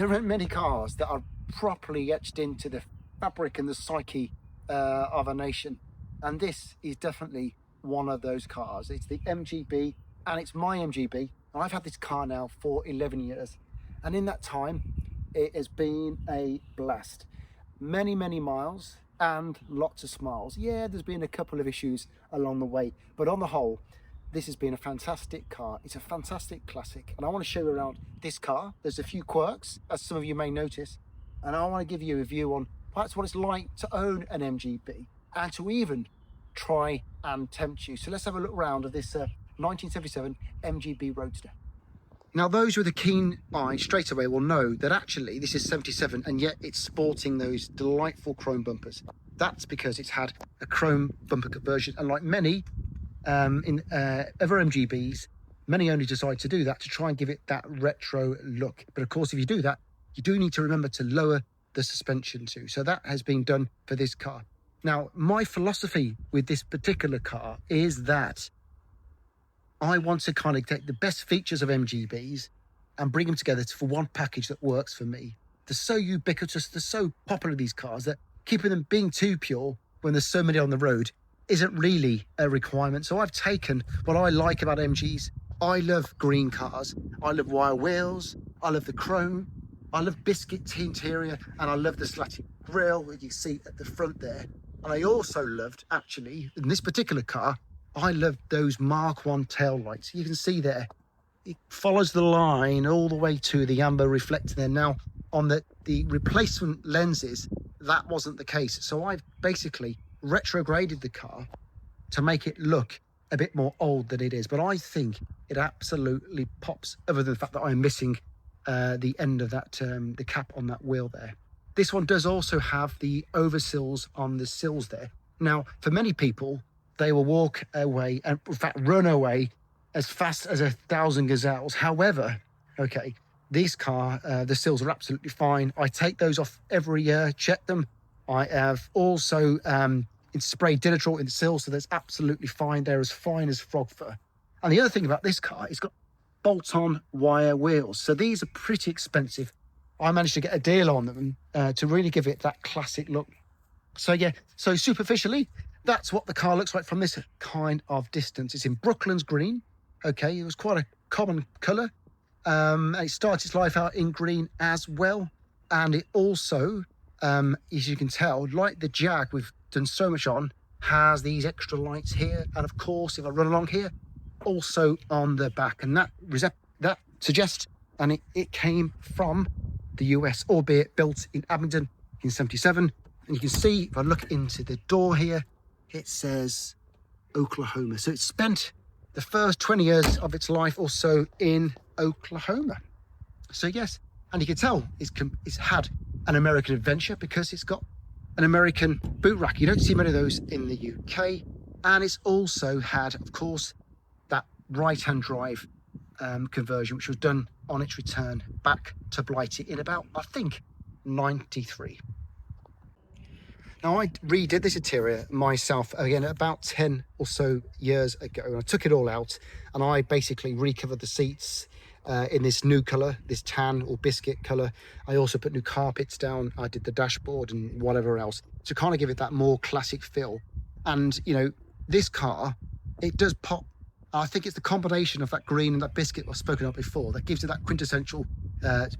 there aren't many cars that are properly etched into the fabric and the psyche of a nation. And this is definitely one of those cars. It's the MGB, and it's my MGB. And I've had this car now for 11 years. And in that time, it has been a blast. Many, many miles and lots of smiles. Yeah, there's been a couple of issues along the way, but on the whole, this has been a fantastic car. It's a fantastic classic, and I want to show you around this car. There's a few quirks, as some of you may notice, and I want to give you a view on perhaps what it's like to own an MGB and to even try and tempt you. So let's have a look around of this 1977 MGB Roadster. Now, those with a keen eye straight away will know that actually this is 77, and yet it's sporting those delightful chrome bumpers. That's because it's had a chrome bumper conversion, and like many other MGBs, many only decide to do that to try and give it that retro look. But of course, if you do that, you do need to remember to lower the suspension too. So that has been done for this car. Now, my philosophy with this particular car is that I want to kind of take the best features of MGBs and bring them together for one package that works for me. They're so ubiquitous, they're so popular, these cars, that keeping them being too pure when there's so many on the road isn't really a requirement. So I've taken what I like about MGs. I love green cars, I love wire wheels, I love the chrome, I love biscuit interior, and I love the slatted grille that you see at the front there. And I also loved, actually, in this particular car, I love those Mark 1 tail lights. You can see there, it follows the line all the way to the amber reflector there. Now, on the replacement lenses, that wasn't the case. So I've basically retrograded the car to make it look a bit more old than it is. But I think it absolutely pops, other than the fact that I'm missing the end of that, the cap on that wheel there. This one does also have the oversills on the sills there. Now, for many people, they will walk away and, in fact, run away as fast as 1,000 gazelles. However, okay, this car, the sills are absolutely fine. I take those off every year, check them. I have also sprayed Dinitrol in the sills, so that's absolutely fine. They're as fine as frog fur. And the other thing about this car, it's got bolt-on wire wheels. So these are pretty expensive. I managed to get a deal on them to really give it that classic look. So yeah, so superficially, that's what the car looks like from this kind of distance. It's in Brooklands green. Okay, it was quite a common colour. It started its life out in green as well. And it also, as you can tell, like the Jag we've done so much on, has these extra lights here. And of course, if I run along here, also on the back. And that suggests, and it came from the US, albeit built in Abingdon in 77. And you can see, if I look into the door here, it says Oklahoma. So it's spent the first 20 years of its life or so in Oklahoma. So yes, and you can tell it's had an American adventure because it's got an American boot rack. You don't see many of those in the UK. And it's also had, of course, that right-hand drive conversion, which was done on its return back to Blighty in about, I think, 93. Now, I redid this interior myself, again, about 10 or so years ago. And I took it all out and I basically recovered the seats in this new colour, this tan or biscuit colour. I also put new carpets down. I did the dashboard and whatever else to kind of give it that more classic feel. And, you know, this car, it does pop. I think it's the combination of that green and that biscuit I've spoken about before that gives it that quintessential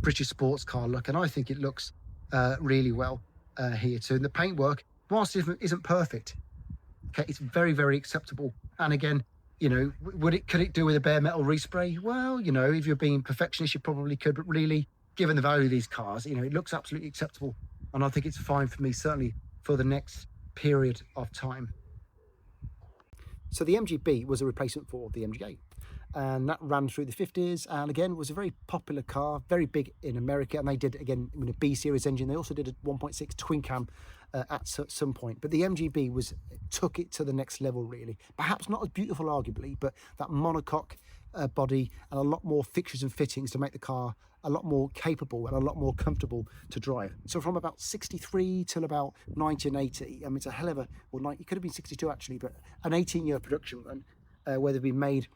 British sports car look. And I think it looks really well here too. And the paintwork, whilst it isn't perfect, okay, it's very, very acceptable. And again, you know, could it do with a bare metal respray? Well, you know, if you're being perfectionist, you probably could, but really, given the value of these cars, you know, it looks absolutely acceptable. And I think it's fine for me, certainly for the next period of time. So the MGB was a replacement for the MG8, and that ran through the 50s, and again was a very popular car, very big in America. And they did, again, with a B series engine. They also did a 1.6 twin cam at some point, but the MGB took it to the next level, really. Perhaps not as beautiful arguably, but that monocoque body and a lot more fixtures and fittings to make the car a lot more capable and a lot more comfortable to drive. So from about 63 till about 1980, I mean, it's a hell of a, well, it could have been 62 actually, but an 18-year production run where they've been made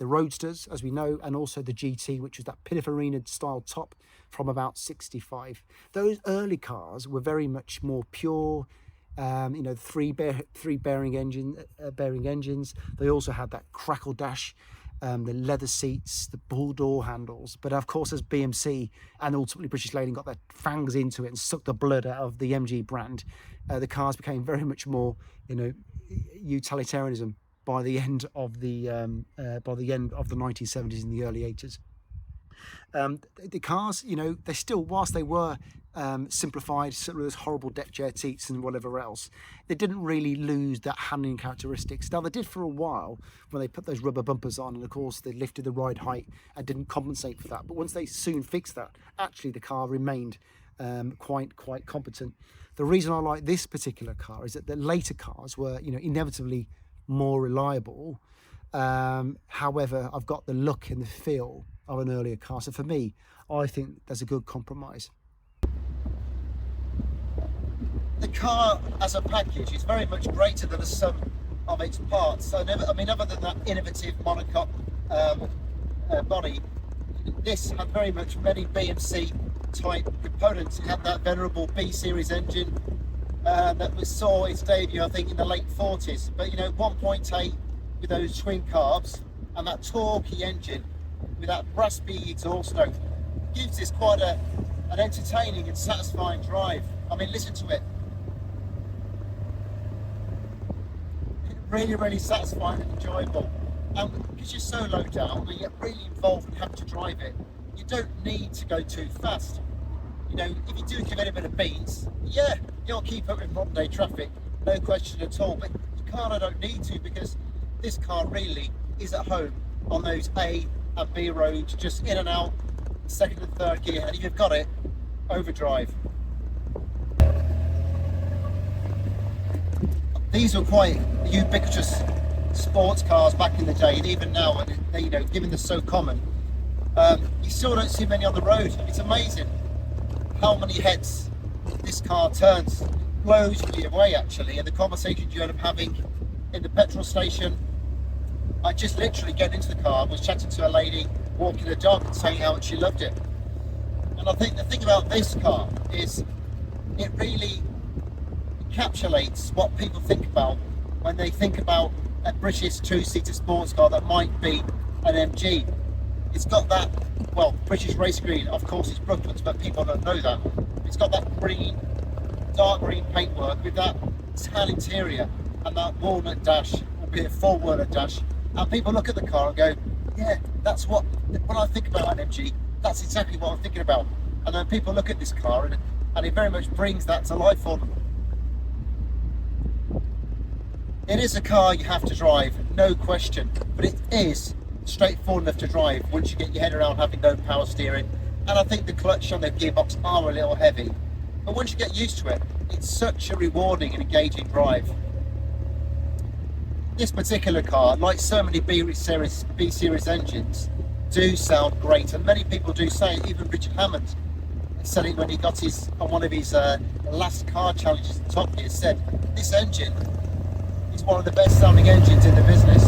the Roadsters, as we know, and also the GT, which was that Pininfarina style top from about 65. Those early cars were very much more pure, you know, three bearing engines. They also had that crackle dash, the leather seats, the bull door handles. But of course, as BMC and ultimately British Leyland got their fangs into it and sucked the blood out of the MG brand, the cars became very much more, you know, utilitarianism by the end of the 1970s and the early 80s. The cars, you know, they still, whilst they were simplified, sort of those horrible deck chair seats and whatever else, they didn't really lose that handling characteristics. Now, they did for a while when they put those rubber bumpers on, and of course they lifted the ride height and didn't compensate for that. But once they soon fixed that, actually the car remained quite competent. The reason I like this particular car is that the later cars were, you know, inevitably more reliable. However, I've got the look and the feel of an earlier car. So for me, I think that's a good compromise. The car as a package is very much greater than the sum of its parts. So I mean, other than that innovative monocoque body, this had very much many BMC type components. It had that venerable B series engine that saw its debut, I think, in the late 40s. But you know, 1.8 with those twin carbs and that torquey engine with that raspy exhaust note gives this quite an entertaining and satisfying drive. I mean, listen to it. Really satisfying and enjoyable. And because you're so low down and you're really involved and have to drive it, you don't need to go too fast. You know, if you do give it a bit of beans, yeah, you'll keep up with modern day traffic, no question at all. But you kind of don't need to, because this car really is at home on those A and B roads, just in and out, second and third gear, and if you've got it, overdrive. These were quite ubiquitous sports cars back in the day, and even now, and you know, given they're so common, you still don't see many on the road. It's amazing how many heads this car turns. It blows me away, actually, and the conversations you end up having in the petrol station. I just literally get into the car, was chatting to a lady walking the dog and saying how much she loved it. And I think the thing about this car is it really encapsulates what people think about when they think about a British two-seater sports car that might be an MG. It's got that, well, British race green, of course it's Brooklands, but people don't know that. It's got that green, dark green paintwork with that tan interior and that walnut dash, albeit a four-wheeler dash. And people look at the car and go, yeah, that's what, when I think about an MG, that's exactly what I'm thinking about. And then people look at this car and it very much brings that to life for them. It is a car you have to drive, no question, but it is straightforward enough to drive once you get your head around having no power steering. And I think the clutch on the gearbox are a little heavy, but once you get used to it, it's such a rewarding and engaging drive. This particular car, like so many B series engines, do sound great, and many people do say it. Even Richard Hammond said it when he got on one of his last car challenges in Top Gear, said this engine is one of the best sounding engines in the business.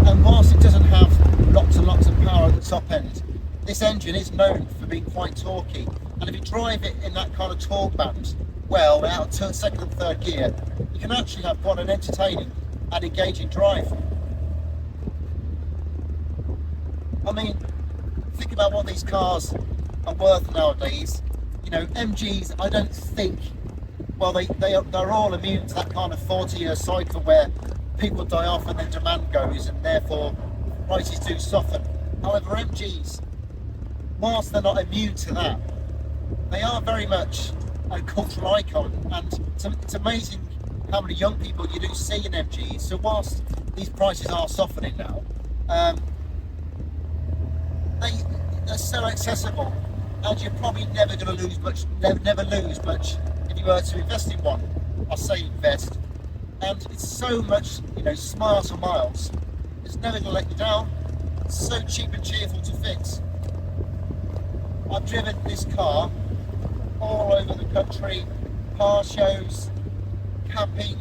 And whilst it doesn't have lots and lots of power at the top end, this engine is known for being quite torquey. And if you drive it in that kind of torque band, well, out of second and third gear, you can actually have quite an entertaining and engaging drive. I mean, think about what these cars are worth nowadays. You know, MGs, I don't think, well, they're all immune to that kind of 40-year cycle where people die off and then demand goes, and therefore prices do soften. However, MGs, whilst they're not immune to that, they are very much a cultural icon, and it's amazing how many young people you do see in MGs. So whilst these prices are softening now, they're so accessible, and you're probably never going to lose much, never lose much if you were to invest in one. I say invest, and it's so much, you know, smiles for miles. It's never going to let you down. It's so cheap and cheerful to fix. I've driven this car all over the country, car shows, camping,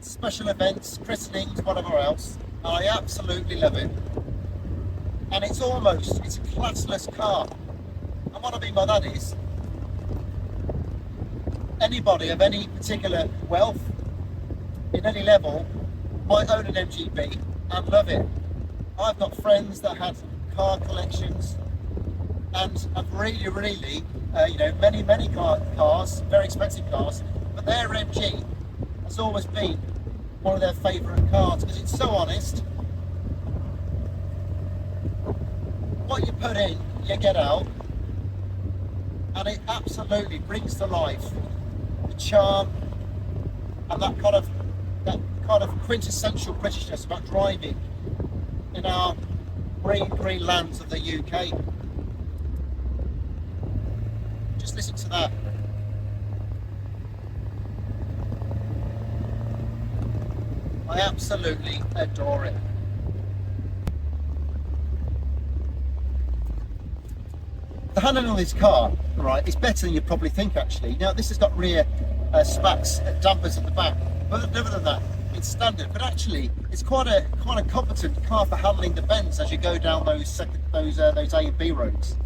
special events, christenings, whatever else. I absolutely love it. And it's a classless car. And what I mean by that is, anybody of any particular wealth, in any level, might own an MGB and love it. I've got friends that had car collections and have really, many cars, very expensive cars, but their MG has always been one of their favourite cars because it's so honest. What you put in, you get out, and it absolutely brings to life the charm and that kind of quintessential Britishness about driving in our green lands of the UK. Just listen to that. I absolutely adore it. The handling on this car, right, is better than you probably think actually. Now this has got rear spacks, dampers at the back, but other than that, it's standard. But actually, it's quite a competent car for handling the bends as you go down those A and B roads.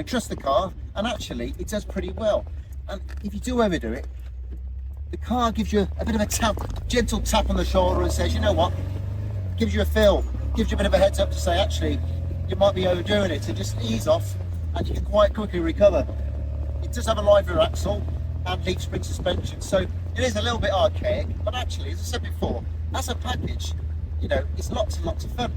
Trust the car, and actually, it does pretty well. And if you do overdo it, the car gives you a bit of a gentle tap on the shoulder and says, you know what, gives you a feel, gives you a bit of a heads up to say, actually, you might be overdoing it, so just ease off and you can quite quickly recover. It does have a live rear axle and leaf spring suspension, so it is a little bit archaic, but actually, as I said before, as a package, it's lots and lots of fun.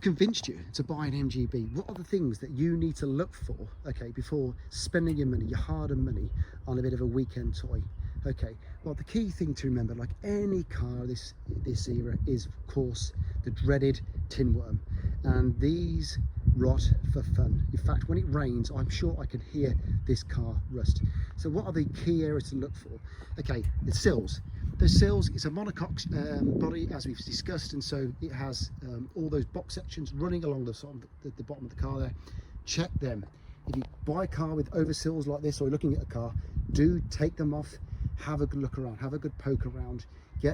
Convinced you to buy an MGB, what are the things that you need to look for, okay, before spending your money, your hard-earned money, on a bit of a weekend toy? Okay, well, the key thing to remember, like any car this era, is of course the dreaded tin worm, and these rot for fun. In fact, when it rains, I'm sure I can hear this car rust. So what are the key areas to look for? Okay, the sills. The sills is a monocoque body, as we've discussed, and so it has all those box sections running along the side of the bottom of the car there. Check them. If you buy a car with over sills like this, or you're looking at a car, do take them off, have a good look around, have a good poke around,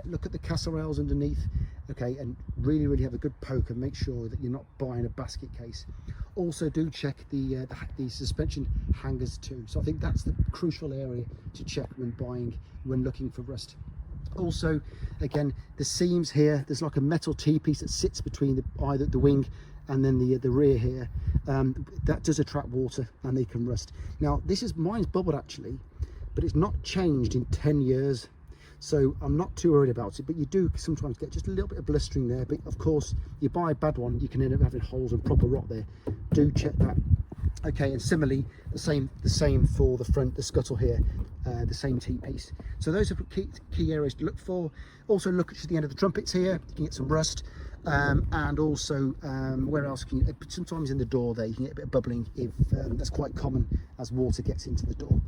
look at the castle rails underneath, okay, and really have a good poke and make sure that you're not buying a basket case. Also do check the suspension hangers too. So I think that's the crucial area to check when looking for rust. Also, again, the seams here, there's like a metal T-piece that sits between either the wing and then the rear here. That does attract water and they can rust. Now mine's bubbled actually, but it's not changed in 10 years. So I'm not too worried about it, but you do sometimes get just a little bit of blistering there. But of course, you buy a bad one, you can end up having holes and proper rot there. Do check that. Okay, and similarly, the same for the front, the scuttle here, the same T-piece. So those are key areas to look for. Also look at the end of the trumpets here, you can get some rust. And also, where else can you, sometimes in the door there, you can get a bit of bubbling, if that's quite common as water gets into the door.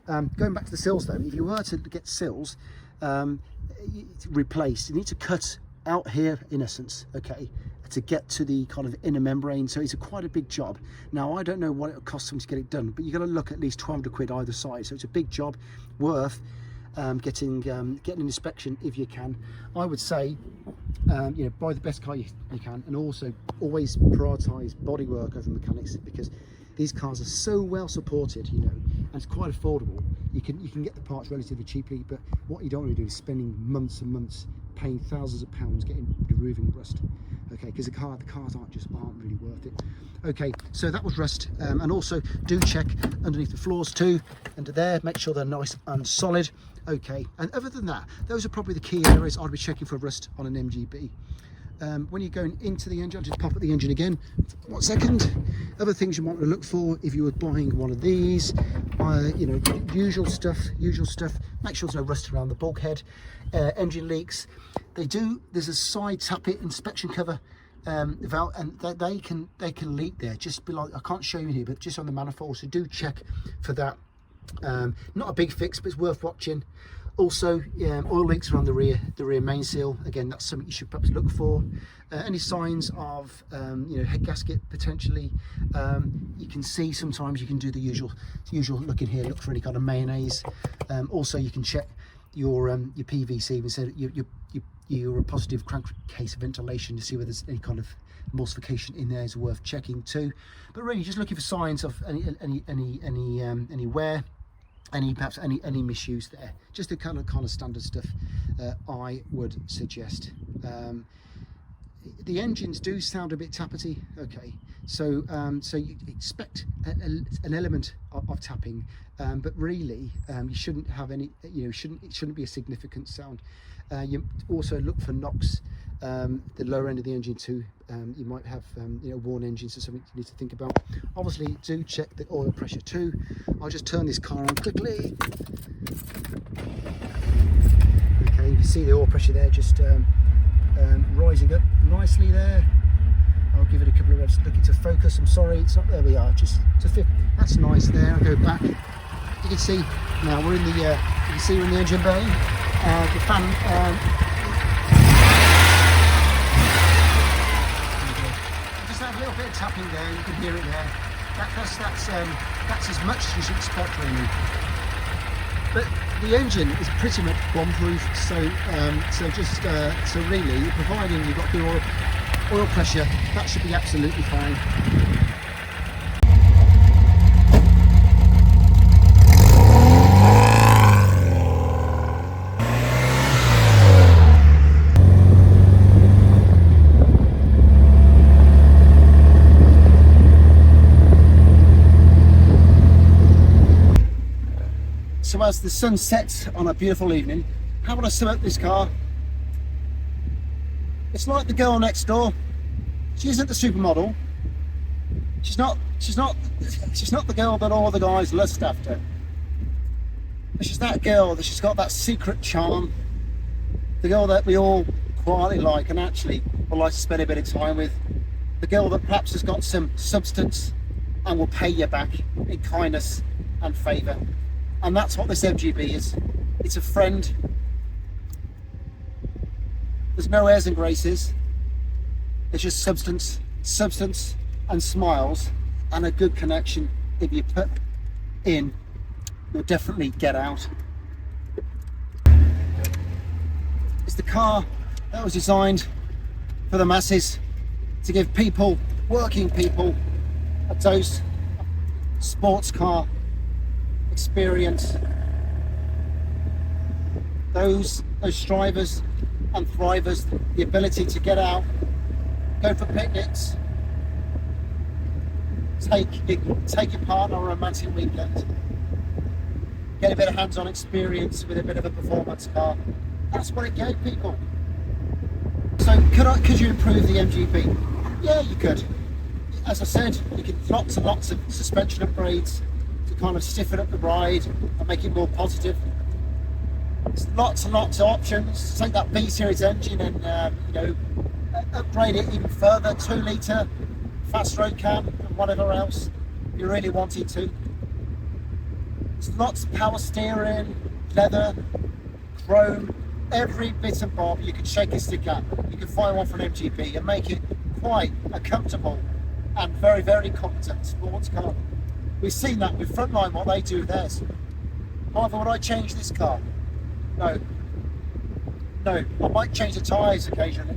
Going back to the sills though, if you were to get sills replaced, you need to cut out here in essence, okay, to get to the kind of inner membrane. So it's quite a big job. Now I don't know what it would cost them to get it done, but you're going to look at least 200 quid either side. So it's a big job, worth getting an inspection if you can. I would say buy the best car you can, and also always prioritize bodywork over mechanics, because these cars are so well supported, and it's quite affordable. You can get the parts relatively cheaply, but what you don't want to do is spending months and months paying thousands of pounds removing rust. okay, because the cars aren't really worth it. Okay, so that was rust, and also do check underneath the floors too, under there, make sure they're nice and solid. Okay, and other than that, those are probably the key areas I'd be checking for rust on an MGB. When you're going into the engine, I'll just pop up the engine again, 1 second. Other things you want to look for if you were buying one of these, you know, usual stuff, make sure there's no rust around the bulkhead. Engine leaks, there's a side tappet inspection cover valve, and they can leak there, just below. I can't show you here, but just on the manifold, so do check for that. Not a big fix, but it's worth watching. Also, oil leaks around the rear main seal. Again, that's something you should perhaps look for. Any signs of you know, head gasket potentially. You can see sometimes you can do the usual look in here, look for any kind of mayonnaise. Also, you can check your PVC and say you're a positive crankcase ventilation to see whether there's any kind of emulsification in there is worth checking too. But really, just looking for signs of any wear. Perhaps any misuse there, just the kind of standard stuff I would suggest. The engines do sound a bit tappety, okay, so you expect an element of tapping, but really you shouldn't have any, you know, it shouldn't be a significant sound. You also look for knocks, the lower end of the engine too. You might have you know, worn engines, so something you need to think about. Obviously, do check the oil pressure too. I'll just turn this car on quickly. Okay, you can see the oil pressure there just rising up nicely there. I'll give it a couple of revs. Look, it's a focus. I'm sorry, it's not. There we are. Just to fit. That's nice there. I'll go back. You can see now we're in the. You can see we're in the engine bay. The fan. Just that little bit of tapping there. You can hear it there. That's as much as you should expect, really. But the engine is pretty much bomb-proof, so really, providing you've got good oil pressure, that should be absolutely fine. So as the sun sets on a beautiful evening, how would I sum up this car? It's like the girl next door. She isn't the supermodel. She's not the girl that all the guys lust after. But she's that girl that she's got that secret charm. The girl that we all quietly like and actually would like to spend a bit of time with. The girl that perhaps has got some substance and will pay you back in kindness and favour. And that's what this MGB is. It's a friend. There's no airs and graces. It's just substance and smiles and a good connection. If you put in, you'll definitely get out. It's the car that was designed for the masses, to give people, working people, a dose of sports car experience. Those strivers and thrivers, the ability to get out, go for picnics, take your partner on a romantic weekend, get a bit of hands-on experience with a bit of a performance car. That's what it gave people. So could you improve the MGB? Yeah, you could. As I said, you could lots and lots of suspension upgrades to kind of stiffen up the ride and make it more positive. There's lots and lots of options. Take that B series engine and you know, upgrade it even further, 2 litre, fast road cam and whatever else you really wanted to. There's lots of power steering, leather, chrome, every bit and bob you can shake a stick at. You can find one for an MGB and make it quite a comfortable and very, very competent sports car. We've seen that with Frontline, what they do with theirs. However, would I change this car? No. I might change the tyres occasionally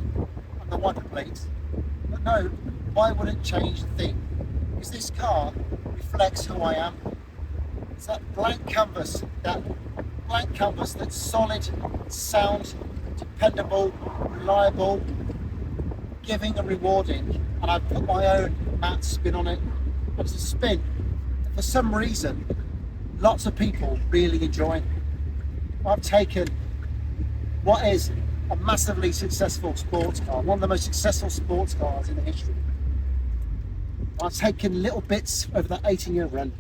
and the wiper plates, but no, I wouldn't change a thing, because this car reflects who I am. It's that blank canvas that's solid, sound, dependable, reliable, giving and rewarding, and I put my own mad spin on it. And it's a spin that for some reason lots of people really enjoy. I've taken what is a massively successful sports car, one of the most successful sports cars in the history. I've taken little bits over that 18-year run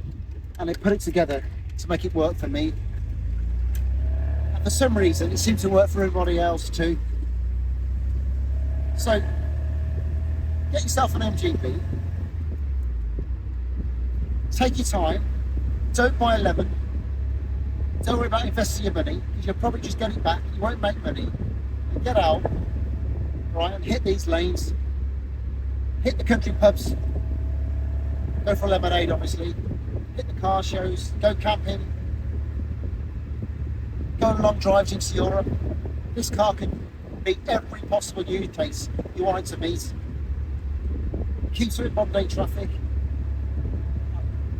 and I put it together to make it work for me. And for some reason, it seems to work for everybody else too. So, get yourself an MGB. Take your time. Don't buy a lemon. Don't worry about investing your money, because you'll probably just get it back. You won't make money. And get out, right, and hit these lanes. Hit the country pubs. Go for a lemonade, obviously. Hit the car shows. Go camping. Go on long drives into Europe. This car can meet every possible use case you want it to meet. Keeps it in modern day traffic.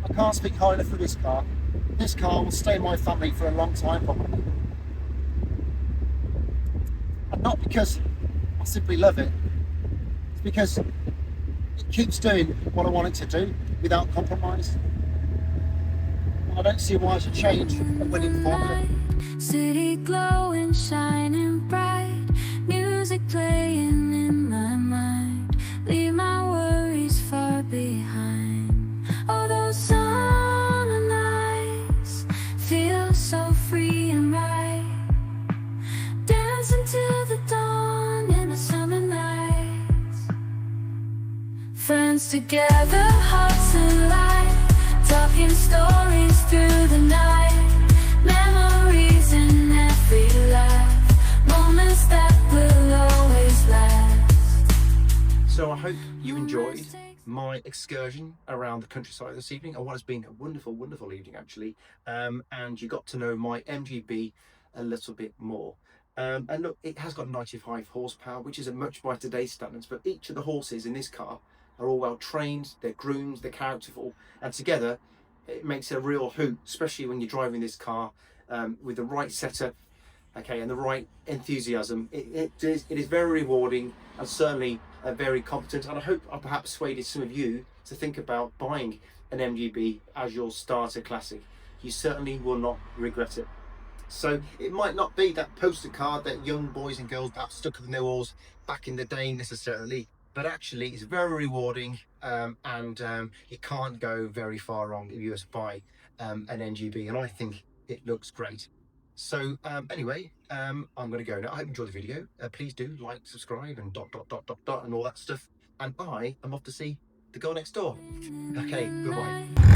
I can't speak highly enough for this car. This car will stay in my family for a long time, probably. And not because I simply love it, it's because it keeps doing what I want it to do without compromise. And I don't see why I should change a winning formula. City glowing, shining bright, music playing in my mind. Leave my worries far behind. All those summer nights feel so free and right. Dancing till the dawn in the summer nights. Friends together, hearts alive, talking stories through the night. Memories in every laugh, moments that will always last. So I hope you enjoyed my excursion around the countryside this evening, and what has been a wonderful, wonderful evening actually. And you got to know my MGB a little bit more. And look, it has got 95 horsepower, which isn't much by today's standards, but each of the horses in this car are all well trained, they're groomed, they're characterful, and together it makes a real hoot, especially when you're driving this car with the right setup, okay, and the right enthusiasm. It is very rewarding and certainly very competent, and I hope I perhaps persuaded some of you to think about buying an MGB as your starter classic. You certainly will not regret it. So it might not be that poster card that young boys and girls perhaps stuck with the oars back in the day necessarily, but actually it's very rewarding, and you can't go very far wrong if you were to buy an MGB, and I think it looks great. So anyway, I'm going to go now. I hope you enjoyed the video. Please do like, subscribe, and and all that stuff. And I am off to see the girl next door. Okay, goodbye.